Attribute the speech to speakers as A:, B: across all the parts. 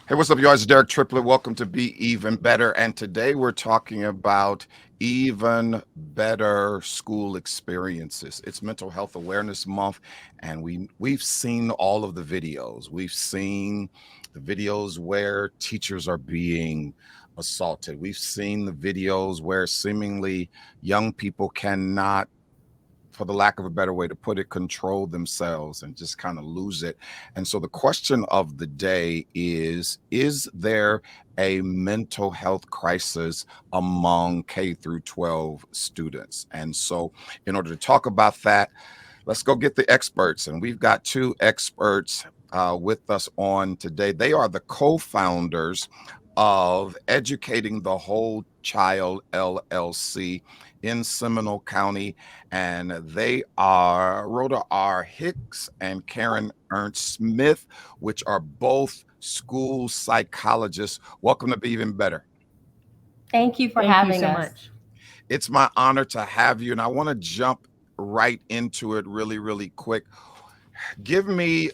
A: Hey, what's up, you guys? Derek Triplett. Welcome to Be Even Better. And today we're talking about even better school experiences. It's Mental Health Awareness Month, and we've seen all of the videos. We've seen the videos where teachers are being assaulted. We've seen the videos where seemingly young people cannot, for the lack of a better way to put it, control themselves and just kind of lose it. And so the question of the day is there a mental health crisis among K through 12 students? And so in order to talk about that, let's go get the experts. And we've got two experts with us on today. They are the co-founders of Educating the Whole Child LLC in Seminole County, and they are Rhoda R. Hicks and Karen Ernst Smith, which are both school psychologists. Welcome to Be Even Better.
B: Thank you for
C: Thank you
B: having
C: so
B: us.
C: much.
A: It's my honor to have you, and I want to jump right into it really quick. Give me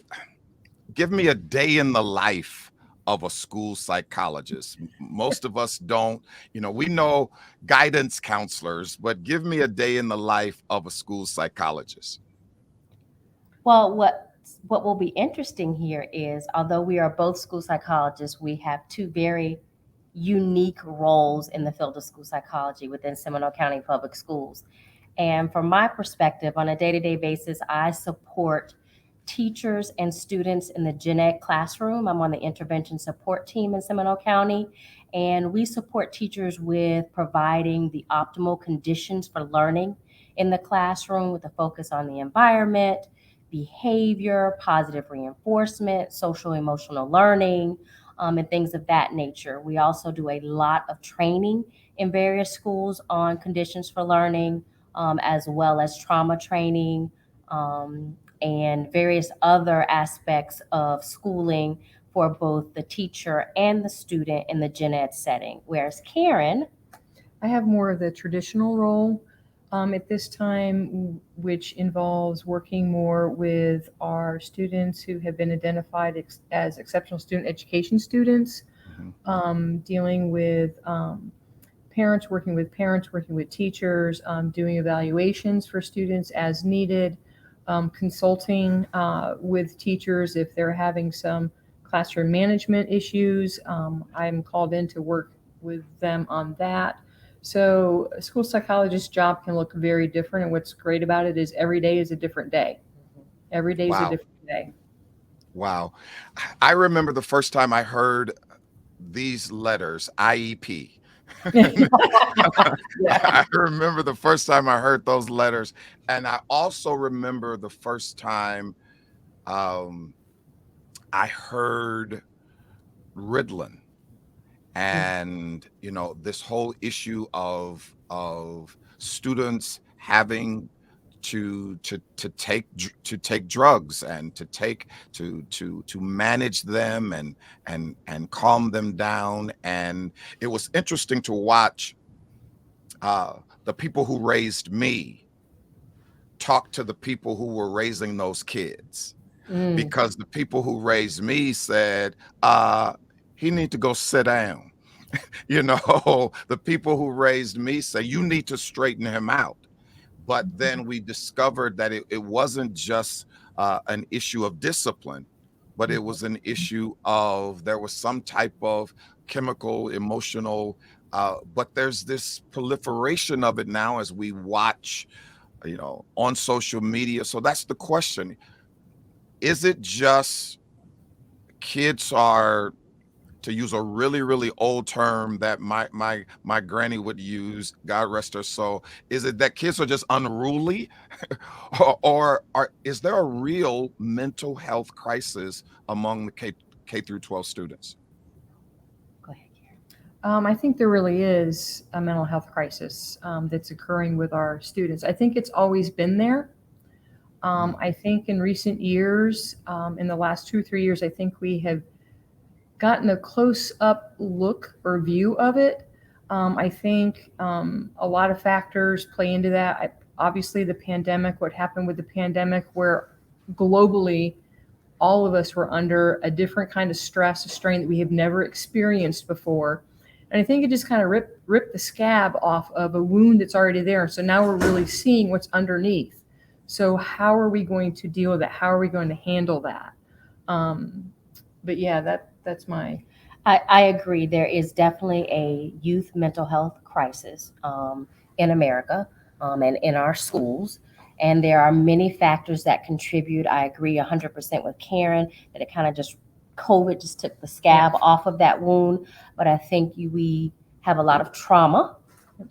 A: give me a day in the life of a school psychologist. Most of us don't, we know guidance counselors, but give me a day in the life of a school psychologist.
B: Well, what will be interesting here is, although we are both school psychologists, we have two very unique roles in the field of school psychology within Seminole County Public Schools. And from my perspective, on a day-to-day basis, I support teachers and students in the gen ed classroom. I'm on the intervention support team in Seminole County, and we support teachers with providing the optimal conditions for learning in the classroom with a focus on the environment, behavior, positive reinforcement, social emotional learning, and things of that nature. We also do a lot of training in various schools on conditions for learning, as well as trauma training, and various other aspects of schooling for both the teacher and the student in the gen ed setting. Whereas Karen,
C: I have more of the traditional role at this time, which involves working more with our students who have been identified as exceptional student education students,
A: Mhm.
C: dealing with parents, working with teachers, doing evaluations for students as needed, consulting with teachers if they're having some classroom management issues. I'm called in to work with them on that. So a school psychologist's job can look very different, and what's great about it is every day is a different day. Every day is a
A: Wow.
C: different day.
A: Wow. I remember the first time I heard these letters, IEP.
C: Yeah.
A: I remember the first time I heard those letters. And I also remember the first time um, I heard Ritalin, and this whole issue of students having to take drugs and to manage them and calm them down. And it was interesting to watch the people who raised me talk to the people who were raising those kids,
C: Mm.
A: because the people who raised me said, he need to go sit down. The people who raised me say, you need to straighten him out. But then we discovered that it wasn't just an issue of discipline, but it was an issue of there was some type of chemical, emotional, but there's this proliferation of it now as we watch, on social media. So that's the question. Is it just kids are, to use a really old term that my granny would use, God rest her soul, is it that kids are just unruly, or is there a real mental health crisis among the K through 12 students?
B: go ahead, Karen.
C: I think there really is a mental health crisis that's occurring with our students. I think it's always been there.
A: Mm.
C: I think in recent years, in the last 2 or 3 years, I think we have gotten a close up look or view of it. I think a lot of factors play into that. Obviously, the pandemic, what happened with the pandemic, where globally all of us were under a different kind of stress, a strain that we have never experienced before. And I think it just kind of ripped the scab off of a wound that's already there. So now we're really seeing what's underneath. So how are we going to deal with that? How are we going to handle that? Um, but yeah, that's my
B: I agree. There is definitely a youth mental health crisis in America and in our schools. And there are many factors that contribute. I agree 100% with Karen that it kind of just, COVID just took the
C: yeah.
B: scab off of that wound. But I think we have a lot of trauma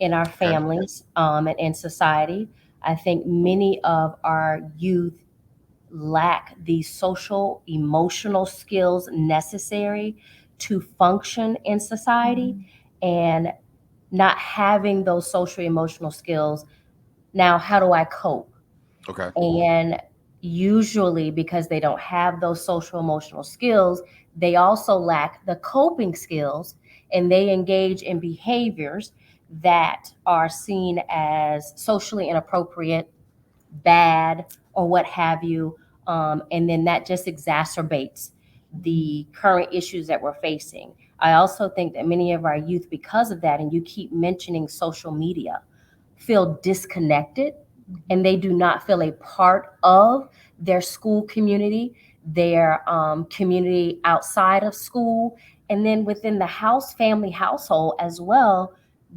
B: in our
A: Okay.
B: families and in society. I think many of our youth lack the social emotional skills necessary to function in society, and not having those social emotional skills. Now how do I cope?
A: Okay.
B: And usually because they don't have those social emotional skills, they also lack the coping skills, and they engage in behaviors that are seen as socially inappropriate, bad, or what have you. And then that just exacerbates the current issues that we're facing. I also think that many of our youth, because of that, and you keep mentioning social media, feel disconnected, and they do not feel a part of their school community, their community outside of school, and then within the family household as well.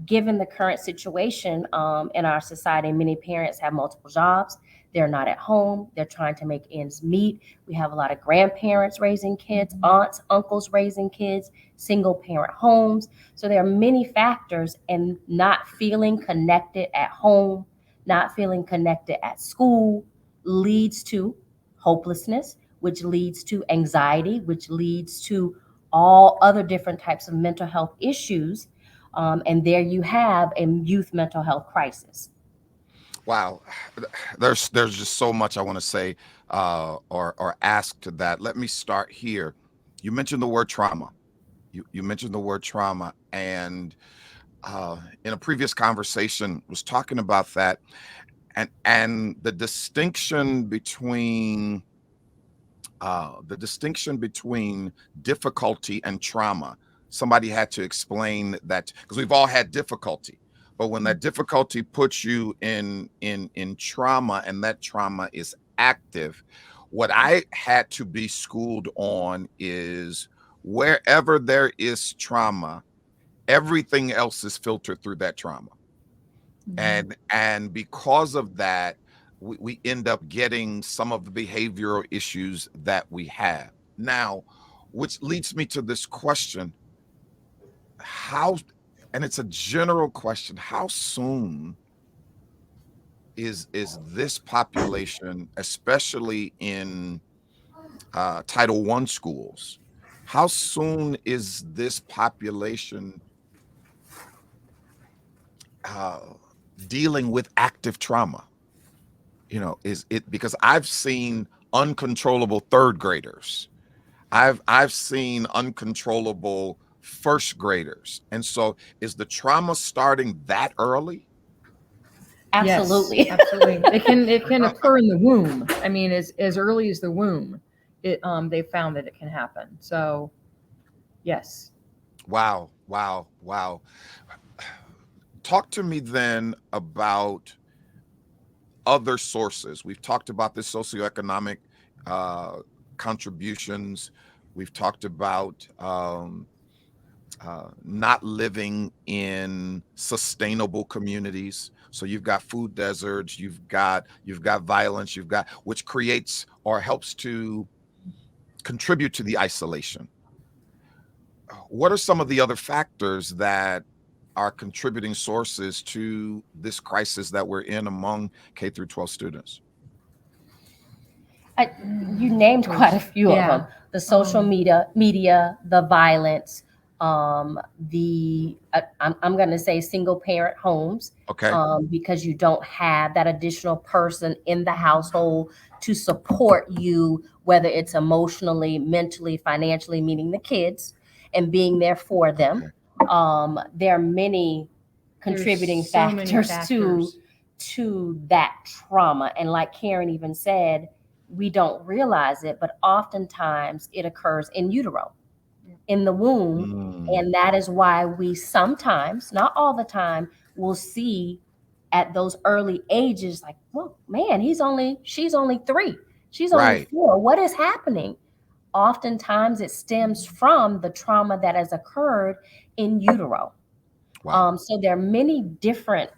B: Given the current situation in our society, many parents have multiple jobs. They're not at home. They're trying to make ends meet. We have a lot of grandparents raising kids, aunts, uncles raising kids, single parent homes. So there are many factors, and not feeling connected at home, not feeling connected at school leads to hopelessness, which leads to anxiety, which leads to all other different types of mental health issues. And there you have a youth mental health crisis.
A: Wow. There's just so much I want to say or ask to that. Let me start here. You mentioned the word trauma. You mentioned the word trauma, and in a previous conversation was talking about that, and the distinction between difficulty and trauma. Somebody had to explain that, because we've all had difficulty, but when that difficulty puts you in trauma, and that trauma is active, what I had to be schooled on is wherever there is trauma, everything else is filtered through that trauma. And because of that, we end up getting some of the behavioral issues that we have now, which leads me to this question: how, and it's a general question, how soon is this population, especially in Title One schools, how soon is this population uh, dealing with active trauma? Is it, because I've seen uncontrollable third graders, I've seen uncontrollable first graders, and so is the trauma starting that early?
C: Yes,
B: Absolutely.
C: absolutely. It can occur in the womb. I mean, as early as the womb, they found that it can happen. So yes.
A: Wow, wow, wow. Talk to me then about other sources. We've talked about the socioeconomic uh, contributions. We've talked about not living in sustainable communities. So you've got food deserts, you've got violence, you've got, which creates or helps to contribute to the isolation. What are some of the other factors that are contributing sources to this crisis that we're in among K through 12 students?
B: I, you named quite a few of them:
C: Yeah.
B: the social media, the violence, the I'm going to say single parent homes,
A: Okay.
B: because you don't have that additional person in the household to support you, whether it's emotionally, mentally, financially, meaning the kids, and being there for them.
A: Okay.
B: There are many contributing
C: There's so many
B: factors to
C: factors.
B: that trauma. And like Karen even said, we don't realize it, but oftentimes it occurs in utero, in the womb.
A: Mm,
B: And that is why we sometimes, not all the time, will see at those early ages, like, well, man, she's only 3, she's only
A: right.
B: 4. What is happening? Oftentimes it stems from the trauma that has occurred in utero.
A: Wow.
B: So there are many different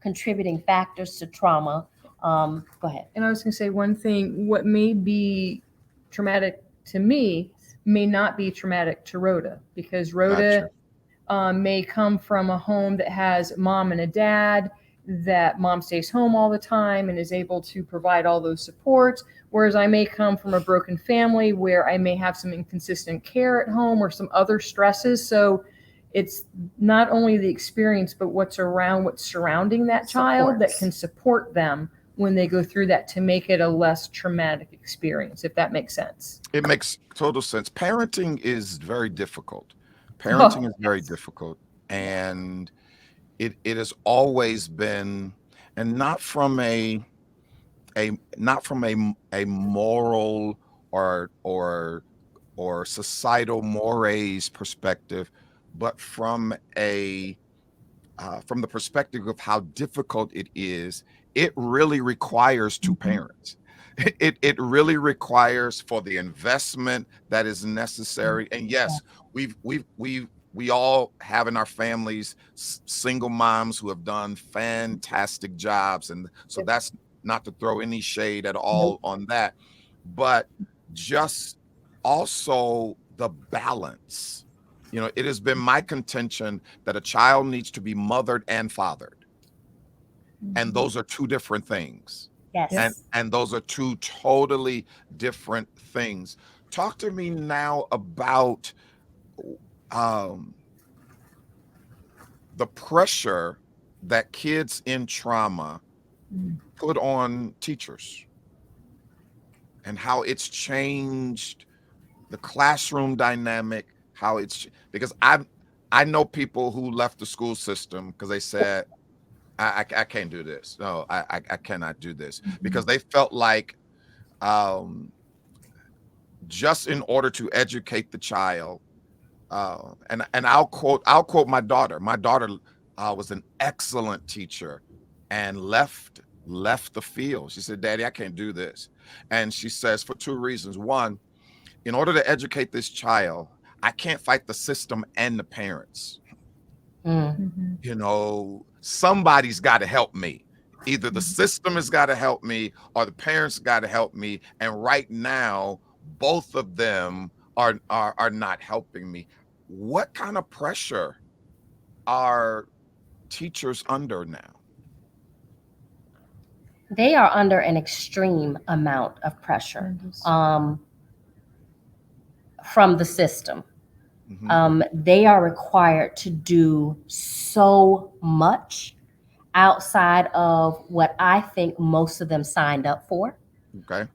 B: contributing factors to trauma. Go ahead.
C: And I was going to say one thing, what may be traumatic to me may not be traumatic to Rhoda, because Rhoda
A: Gotcha.
C: may come from a home that has mom and a dad, that mom stays home all the time and is able to provide all those supports. Whereas I may come from a broken family where I may have some inconsistent care at home or some other stresses. So it's not only the experience, but what's surrounding that child that can support them when they go through that, to make it a less traumatic experience, if that makes sense.
A: It makes total sense. Parenting is very difficult. Parenting
C: Oh,
A: is very difficult. And it has always been, and not from a moral or societal mores perspective, but from the perspective of how difficult it is. It really requires two
C: mhm.
A: parents. It really requires for the investment that is necessary. And yes, we all have in our families single moms who have done fantastic jobs, and so that's not to throw any shade at all
C: Nope.
A: on that, but just also the balance. It has been my contention that a child needs to be mothered and fathered, and
C: Mhm.
A: those are two different things.
C: Yep.
A: and
B: Yes.
A: and those are two totally different things. Talk to me now about um the pressure that kids in trauma
C: Mm.
A: put on teachers, and how it's changed the classroom dynamic, how it's because I know people who left the school system because they said, I can't do this. No, I cannot do this,
C: Mhm.
A: because they felt like, um, just in order to educate the child, and I'll quote my daughter. My daughter was an excellent teacher, and left the field. She said, "Daddy, I can't do this," and she says for two reasons. One, in order to educate this child, I can't fight the system and the parents.
B: Mm.
C: Mhm.
A: Somebody's got to help me. Either the
C: Mhm.
A: system has got to help me or the parents got to help me. And right now, both of them are not helping me. What kind of pressure are teachers under now?
B: They are under an extreme amount of pressure
C: Tremendous.
B: from the system.
A: Hmm.
B: They are required to do so much outside of what I think most of them signed up for.
A: Okay.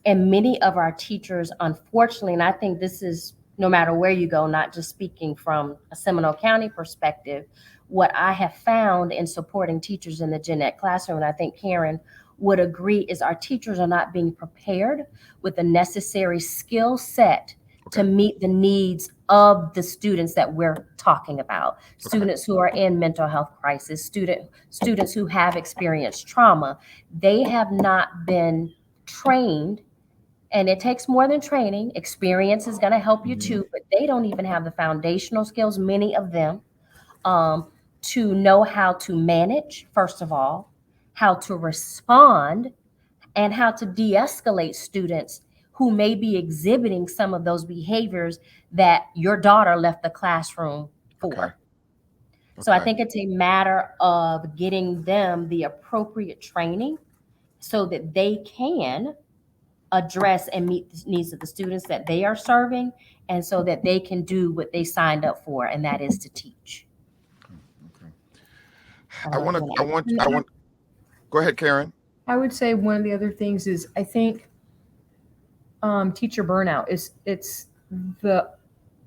B: And many of our teachers, unfortunately, and I think this is no matter where you go, not just speaking from a Seminole County perspective, what I have found in supporting teachers in the gen ed classroom, and I think Karen would agree, is our teachers are not being prepared with the necessary skill set to
A: Okay.
B: meet the needs of the students that we're talking about.
A: Okay.
B: Students who are in mental health crisis, students who have experienced trauma. They have not been trained, and it takes more than training. Experience is going to help you
A: Mhm.
B: too, but they don't even have the foundational skills, many of them, um, to know how to manage, first of all, how to respond, and how to de-escalate students who may be exhibiting some of those behaviors that your daughter left the classroom
A: Okay.
B: for. So I
A: Okay.
B: think it's a matter of getting them the appropriate training so that they can address and meet the needs of the students that they are serving, and so that they can do what they signed up for, and that is to teach.
A: Okay.
B: I
A: I
B: don't know if
A: want
B: you
A: to.
B: want
A: I
B: to
A: want.
C: And
A: I want. Go ahead, Karen.
C: I would say one of the other things is, I think teacher burnout is the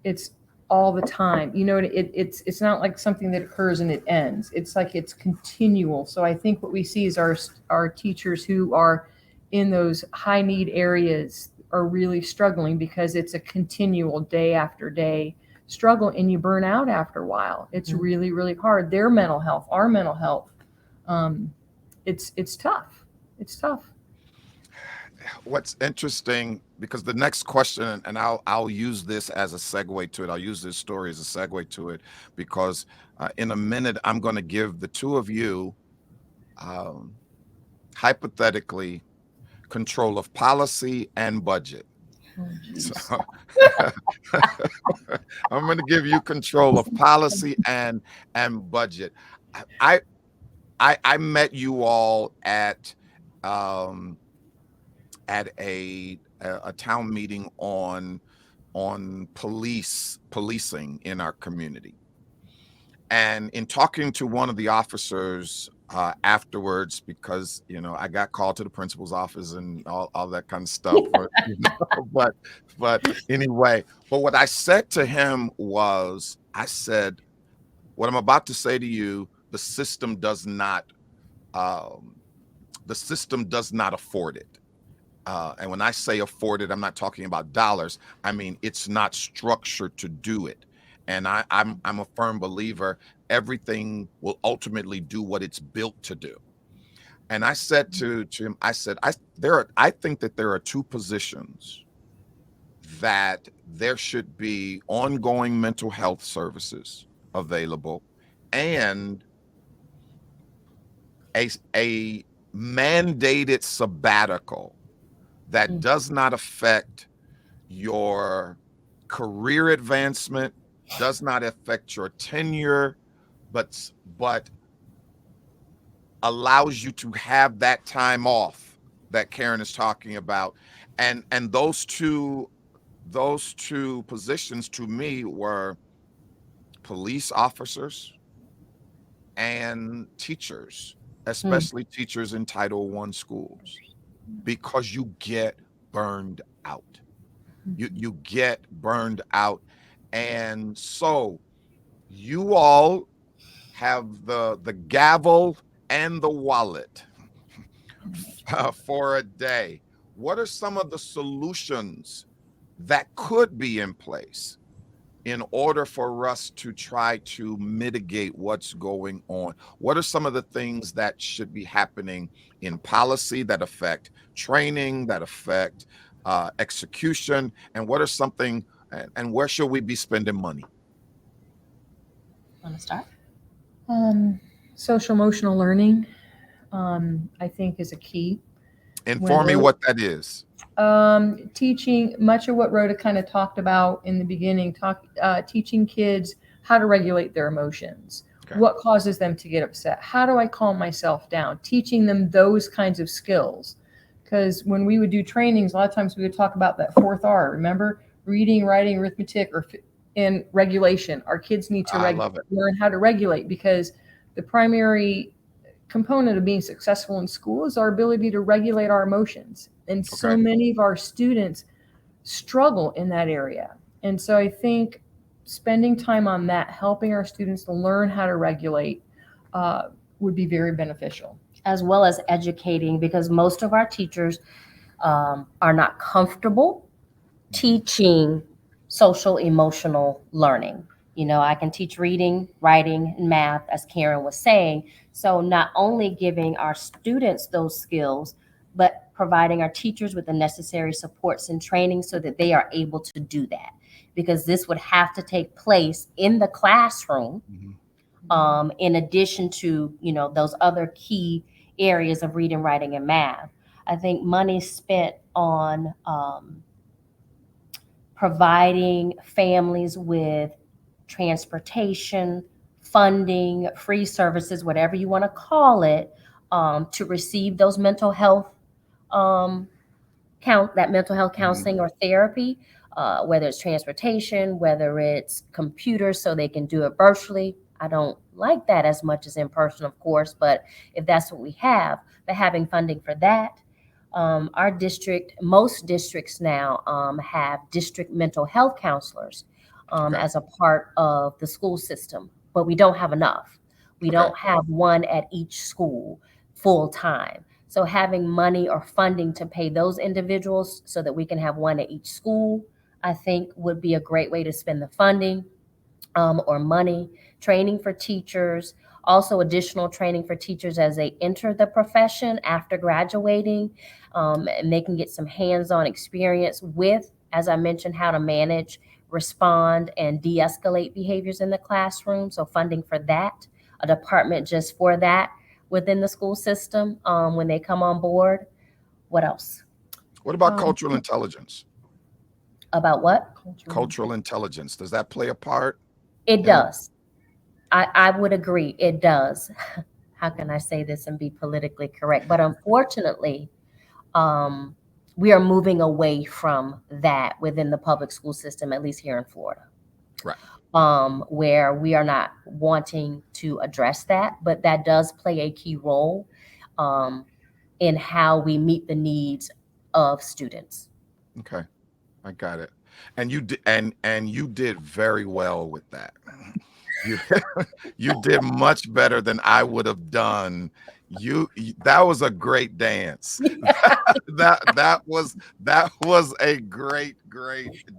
C: it's all the time. It's not like something that occurs and it ends. It's like it's continual. So I think what we see is our teachers who are in those high need areas are really struggling because it's a continual day after day struggle, and you burn out after a while. It's really, really hard. Their mental health, our mental health, um, it's tough. It's tough.
A: What's interesting, because the next question, and I'll use this as a segue to it. I'll use this story as a segue to it, because in a minute I'm going to give the two of you, um, hypothetically, control of policy and budget.
C: Oh,
A: So
C: geez.
A: I'm going to give you control of policy and budget. I I met you all um, at a town meeting on policing in our community. And in talking to one of the officers afterwards, because I got called to the principal's office and all that kind of stuff, but anyway, but what I said to him was, I said, what I'm about to say to you, um, the system does not afford it. And when I say afforded, I'm not talking about dollars. I mean, it's not structured to do it. And I'm a firm believer everything will ultimately do what it's built to do. And I said to him, I said, I think that there are two positions that there should be ongoing mental health services available, and a mandated sabbatical that does not affect your career advancement, does not affect your tenure, but allows you to have that time off that Karen is talking about. And those two positions to me were police officers and teachers,
C: Mm.
A: especially teachers in Title I schools, because you get burned out. You get burned out. And so you all have the gavel and the wallet for a day. What are some of the solutions that could be in place in order for us to try to mitigate what's going on? What are some of the things that should be happening in policy that affect training, that affect execution, and what are something, and where should we be spending money?
B: Want to start?
C: Um, Social emotional learning, I think, is a key. When
A: Inform me
C: we're
A: what that is.
C: teaching much of what Rhoda kind of talked about in the beginning, teaching kids how to regulate their emotions,
A: Okay.
C: what causes them to get upset, how do I calm myself down, teaching them those kinds of skills. Because when we would do trainings, a lot of times we would talk about that fourth R. Remember, reading, writing, arithmetic, and regulation. Our kids need to
A: I love it.
C: learn how to regulate, because the primary component of being successful in school is our ability to regulate our emotions. And so
A: Okay.
C: many of our students struggle in that area. And so I think spending time on that, helping our students to learn how to regulate, would be very beneficial.
B: As well as educating, because most of our teachers are not comfortable teaching social emotional learning. I can teach reading, writing, and math, as Karen was saying. So, not only giving our students those skills, but providing our teachers with the necessary supports and training so that they are able to do that. Because this would have to take place in the classroom,
A: Mhm.
B: in addition to those other key areas of reading, writing, and math. I think money spent on providing families with transportation, funding, free services, whatever you want to call it, to receive those mental health um, that mental health
A: Mhm.
B: counseling or therapy, whether it's transportation, whether it's computers so they can do it virtually. I don't like that as much as in person, of course, but if that's what we have, but having funding for that. Our district, most districts now have district mental health counselors
A: Okay.
B: as a part of the school system, but we don't have enough. We
A: Okay.
B: don't have one at each school full time. So having money or funding to pay those individuals so that we can have one at each school, I think would be a great way to spend the funding, or money. Training for teachers, also additional training for teachers as they enter the profession after graduating, and they can get some hands-on experience with, as I mentioned, how to manage, respond, and de-escalate behaviors in the classroom. So funding for that, a department just for that within the school system, when they come on board. What else?
A: What about
C: Um,
A: cultural intelligence?
B: About what?
A: Cultural intelligence, does that play a part
B: It
A: in it?
B: does. I would agree. It does. How can I say this and be politically correct? But unfortunately, um, we are moving away from that within the public school system, at least here in Florida,
A: Right.
B: where we are not wanting to address that. But that does play a key role, um, in how we meet the needs of students.
A: Okay. I got it. And you did, and you did very well with that. You you did much better than I would have done. That was a great dance. That was a great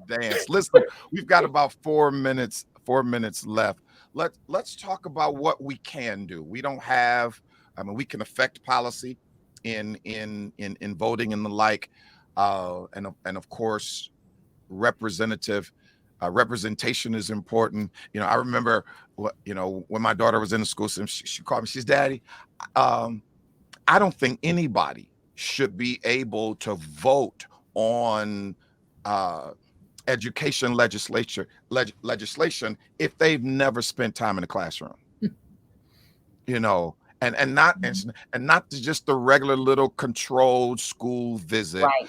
A: dance. Listen, we've got about 4 minutes left. Let's talk about what we can do. We don't have, I mean, we can affect policy in voting and the like, and of course representative representation is important. I remember when my daughter was in the school system, she called me. She's, "Daddy, um, I don't think anybody should be able to vote on uh, education legislation if they've never spent time in the classroom." And not just the regular little controlled school visit.
B: Right.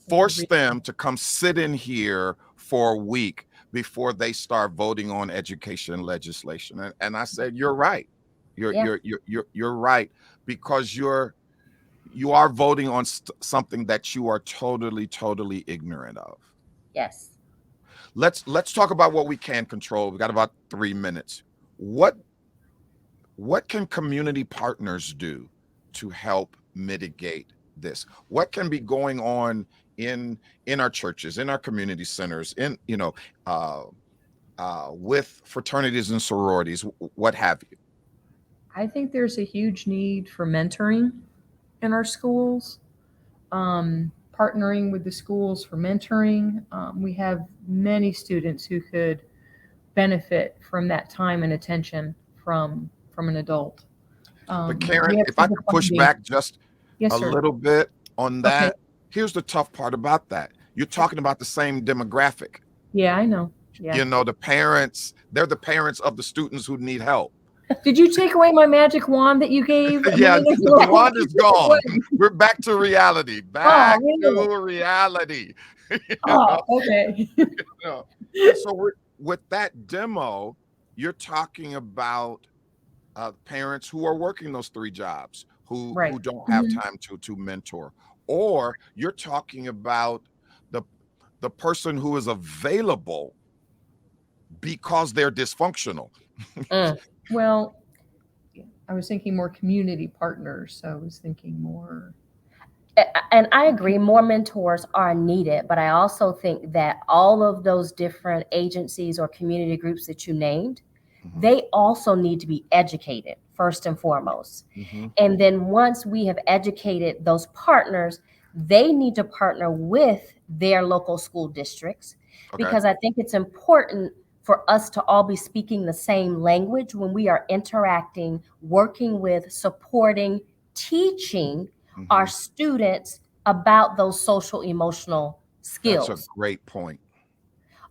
A: Force them to come sit in here for a week before they start voting on education legislation. And I said, "You're right. You're
B: Yeah.
A: you're you're you're, you're right, because you are voting on something that you are totally ignorant of."
B: Yes.
A: Let's talk about what we can control. We got about 3 minutes. What can community partners do to help mitigate this? What can be going on in our churches, in our community centers, uh, with fraternities and sororities, what have you?
C: I think there's a huge need for mentoring in our schools, partnering with the schools for mentoring. We have many students who could benefit from that time and attention from an adult.
A: But
C: We
A: Karen,
C: have
A: if I
C: trouble
A: could push
C: finding.
A: back just
C: Yes,
A: a
C: sir.
A: little bit on
C: Okay.
A: that, here's the tough part about that. You're talking about the same demographic.
C: Yeah, I know. Yeah.
A: The parents, they're the parents of the students who need help.
C: Did you take away my magic wand that you gave a
A: Yeah,
C: minute
A: the
C: ago?
A: wand is gone. We're back to reality.
C: Oh,
A: Back
C: really?
A: to reality. you
C: Oh,
A: know,
C: okay.
A: know. And so with that demo, you're talking about parents who are working those three jobs, who
C: Right.
A: don't have
C: Mhm.
A: time to mentor, or you're talking about the the person who is available because they're dysfunctional.
B: Mm.
C: Well, I was thinking more community partners, so I was thinking more.
B: And I agree, more mentors are needed, but I also think that all of those different agencies or community groups that you named,
A: Mhm,
B: they also need to be educated first and foremost.
A: mhm.
B: And then once we have educated those partners, they need to partner with their local school districts,
A: Okay.
B: because I think it's important for us to all be speaking the same language when we are interacting, working with, supporting, teaching our
A: Mhm.
B: students about those social emotional
A: That's a
B: skills.
A: great point.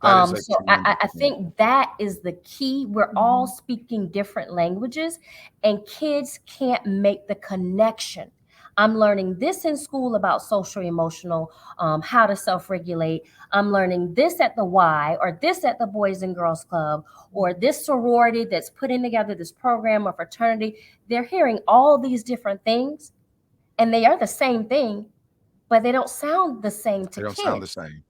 A: That is a
B: So I,
A: tremendous
B: I
A: point.
B: think that is the key. We're all
C: Mhm.
B: speaking different languages, and kids can't make the connection. I'm learning this in school about social emotional, how to self regulate. I'm learning this at the Y, or this at the Boys and Girls Club, or this sorority that's putting together this program or fraternity. They're hearing all these different things, and they are the same thing, but they don't sound the same to
A: They don't sound the
B: kids.
A: same.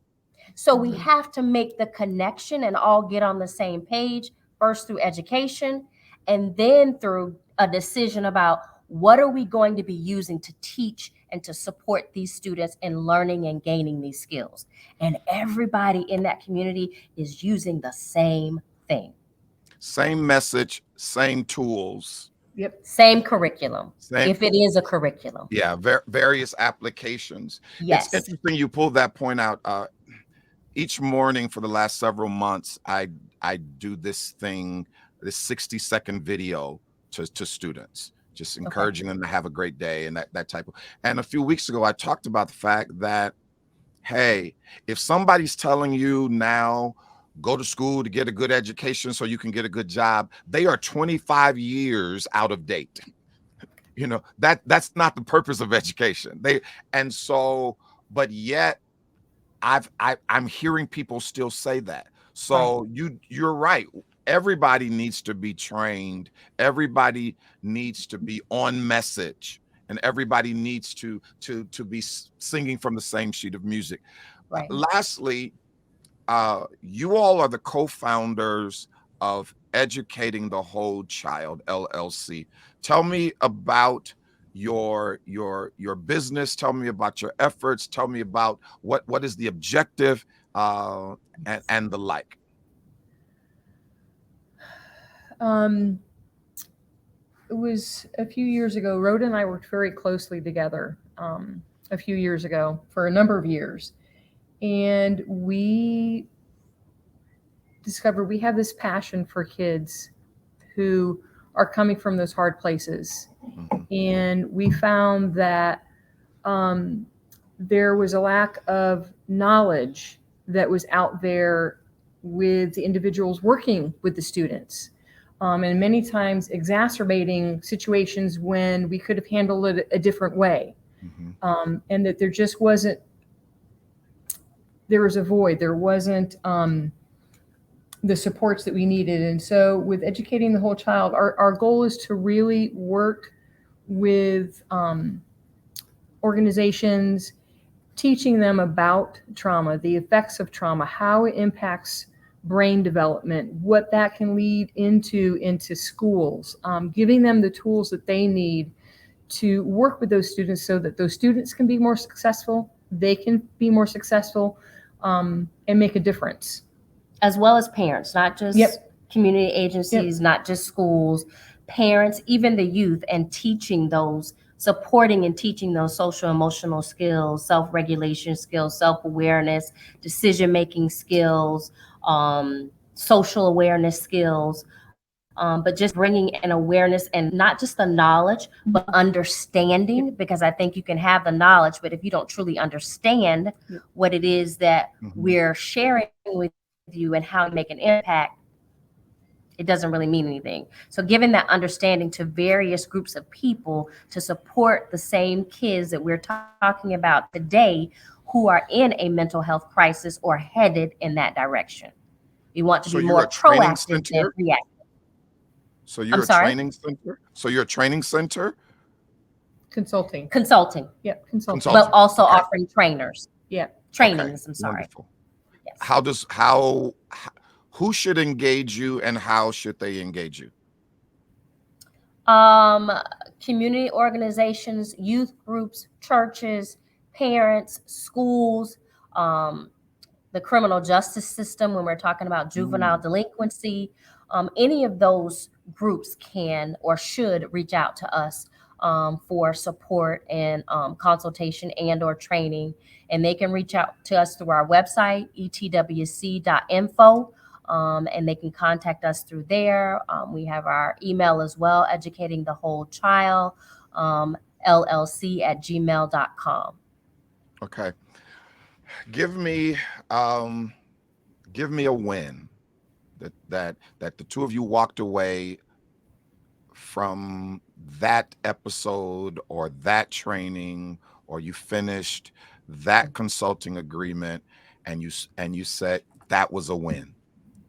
B: So we
C: Mhm.
B: have to make the connection and all get on the same page, first through education and then through a decision about What are we going to be using to teach and to support these students in learning and gaining these skills? And everybody in that community is using the same thing.
A: Same message, same tools,
C: Yep.
B: Same curriculum,
A: same,
B: if it is a curriculum.
A: yeah, various applications. It's
B: Yes.
A: interesting you pulled that point out. Each morning for the last several months, I do this thing, this 60-second video to students, just
B: Okay.
A: encouraging them to have a great day and that type of. And a few weeks ago, I talked about the fact that, hey, if somebody's telling you now, go to school to get a good education so you can get a good job, they are 25 years out of date. That's not the purpose of education. And so, but yet I'm hearing people still say that.
B: Right.
A: So you're right. Everybody needs to be trained. Everybody needs to be on message, and everybody needs to be singing from the same sheet of music.
B: Right.
A: Lastly, you all are the co-founders of Educating the Whole Child LLC. Tell me about your business. Tell me about your efforts. Tell me about what is the objective, and the like.
C: Um, it was a few years ago. Rhoda and I worked very closely together a few years ago for a number of years. And we discovered we have this passion for kids who are coming from those hard places.
A: Mhm.
C: And we found that there was a lack of knowledge that was out there with the individuals working with the students. And many times exacerbating situations when we could have handled it a different way. And that there just wasn't, there was a void, there wasn't the supports that we needed. And so with Educating the Whole Child, our goal is to really work with organizations, teaching them about trauma, the effects of trauma, how it impacts brain development, what that can lead into schools, giving them the tools that they need to work with those students so that those students can be more successful, they can be more successful, and make a difference.
B: As well as parents, not just
C: Yep.
B: community agencies,
C: Yep.
B: not just schools, parents, even the youth, and teaching those, supporting and teaching those social emotional skills, self-regulation skills, self-awareness, decision-making skills, social awareness skills, but just bringing an awareness and not just the knowledge, but understanding, because I think you can have the knowledge, but if you don't truly understand
C: Yep.
B: what it is that
A: Mhm.
B: we're sharing with you and how to make an impact, it doesn't really mean anything. So giving that understanding to various groups of people to support the same kids that we're talking about today who are in a mental health crisis or headed in that direction. We want to be
A: So you're
B: more
A: a training
B: proactive than
A: center.
B: reactive.
A: So
B: I'm
A: you're a
B: sorry?
A: training center. So you're a training center
C: Consulting.
B: Consulting,
C: Yep. Consulting.
B: but
A: consultant.
B: also
A: Okay.
B: offering trainers,
C: Yeah.
A: Okay.
B: trainings, I'm sorry.
A: Wonderful.
B: Yes.
A: Who should engage you, and how should they engage you?
B: Um, Community organizations, youth groups, churches, parents, schools, um, the criminal justice system when we're talking about juvenile
A: Mm.
B: delinquency, any of those groups can or should reach out to us for support and consultation and or training. And they can reach out to us through our website, etwc.info. And they can contact us through there. We have our email as well, educating the whole child, llc@gmail.com.
A: Okay. Give me um give me a win that the two of you walked away from that episode or that training, or you finished that consulting agreement, and you said that was a win.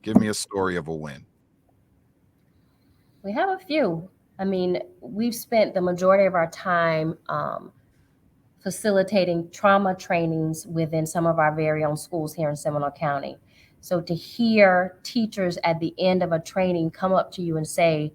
A: Give me a story of a win.
B: We have a few. I mean, we've spent the majority of our time facilitating trauma trainings within some of our very own schools here in Seminole County. So to hear teachers at the end of a training come up to you and say,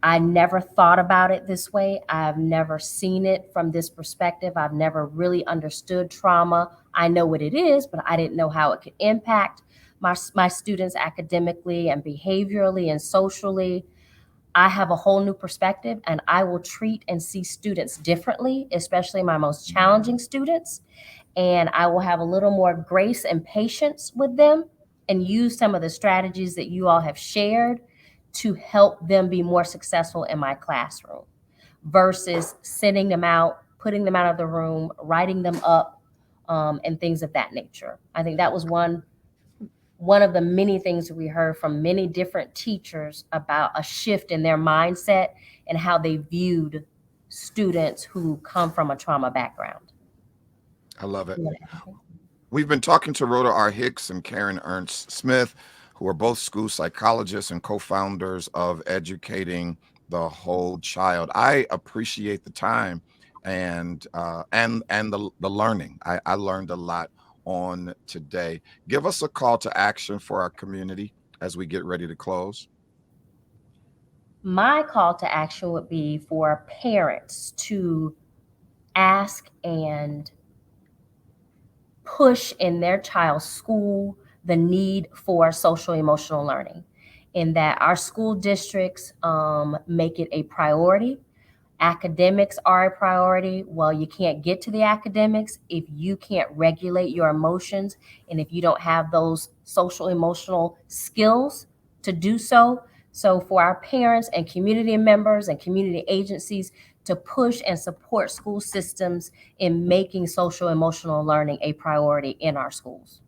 B: I never thought about it this way. I've never seen it from this perspective. I've never really understood trauma. I know what it is, but I didn't know how it could impact my students academically and behaviorally and socially. I have a whole new perspective, and I will treat and see students differently, especially my most challenging students. And I will have a little more grace and patience with them and use some of the strategies that you all have shared to help them be more successful in my classroom versus sending them out, putting them out of the room, writing them up, and things of that nature. I think that was one of the many things that we heard from many different teachers about a shift in their mindset and how they viewed students who come from a trauma background.
A: I love it.
B: You wanna add anything?
A: We've been talking to Rhoda R. Hicks and Karen Ernst Smith, who are both school psychologists and co-founders of Educating the Whole Child. I appreciate the time and the learning. I learned a lot on today. Give us a call to action for our community as we get ready to close.
B: My call to action would be for parents to ask and push in their child's school the need for social emotional learning, in that our school districts make it a priority. Academics are a priority. Well, you can't get to the academics if you can't regulate your emotions and if you don't have those social emotional skills to do so. So, for our parents and community members and community agencies to push and support school systems in making social emotional learning a priority in our schools.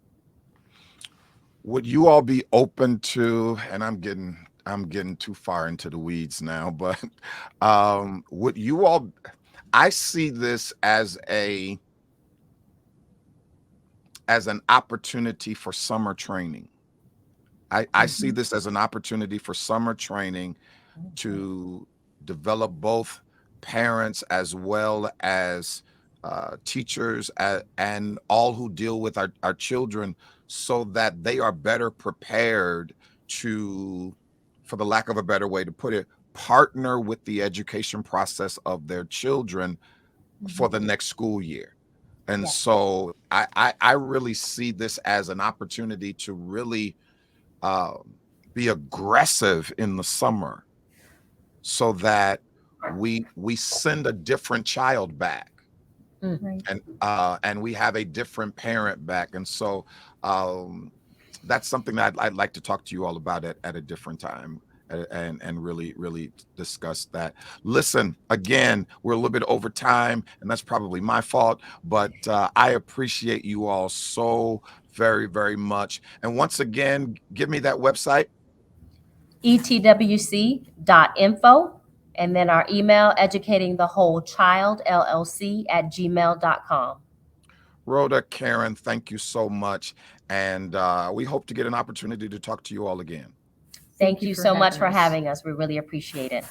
A: Would you all be open to, and I'm getting too far into the weeds now, but would you all, I see this as an opportunity for summer training. I see
B: Mhm.
A: this as an opportunity for summer training to develop both parents as well as teachers and all who deal with our children so that they are better prepared to, for the lack of a better way to put it, partner with the education process of their children for
B: Mhm.
A: the next school year. And
B: Yeah.
A: so I really see this as an opportunity to really um, be aggressive in the summer so that we send a different child back
B: Right.
A: and we have a different parent back. And so that's something that I'd like to talk to you all about at a different time and really discuss that. Listen, again, we're a little bit over time, and that's probably my fault, but I appreciate you all so very much. And once again, give me that website.
B: etwc.info, and then our email, educating the whole child llc at gmail.com.
A: Rhoda, Karen, thank you so much. And we hope to get an opportunity to talk to you all again.
B: Thank
C: Thank you
B: you
C: for
B: so much
C: having
B: for
C: us.
B: having us. We really appreciate it.